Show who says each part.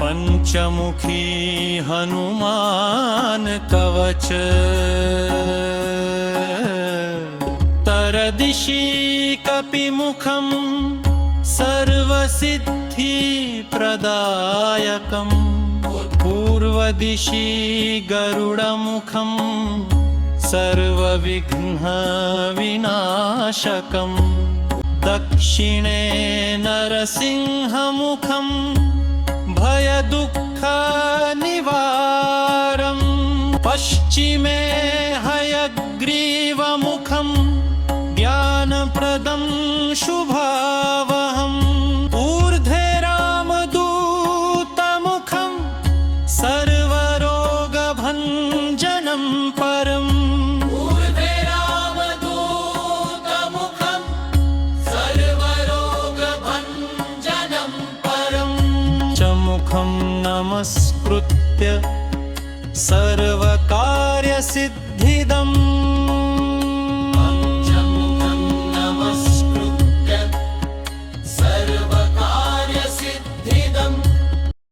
Speaker 1: पंचमुखी हनुमान कवच तरदिशि कपिमुखं सर्वसिद्धिप्रदायकं पूर्वदिशि गरुडमुखं सर्वविघ्नविनाशकं दक्षिणे नरसिंहमुखं भयदुःखनिवारं पश्चिमे हयग्रीवमुखं ज्ञानप्रदं शुभावहम् ऊर्ध्वे रामदूतमुखं सर्वरोगभञ्जनं परम् ऊर्ध्वे रामदूतमुखं सर्वरोगभञ्जनं परम् मुखं नमस्कृत्य सर्वकार्यसिद्धिदम्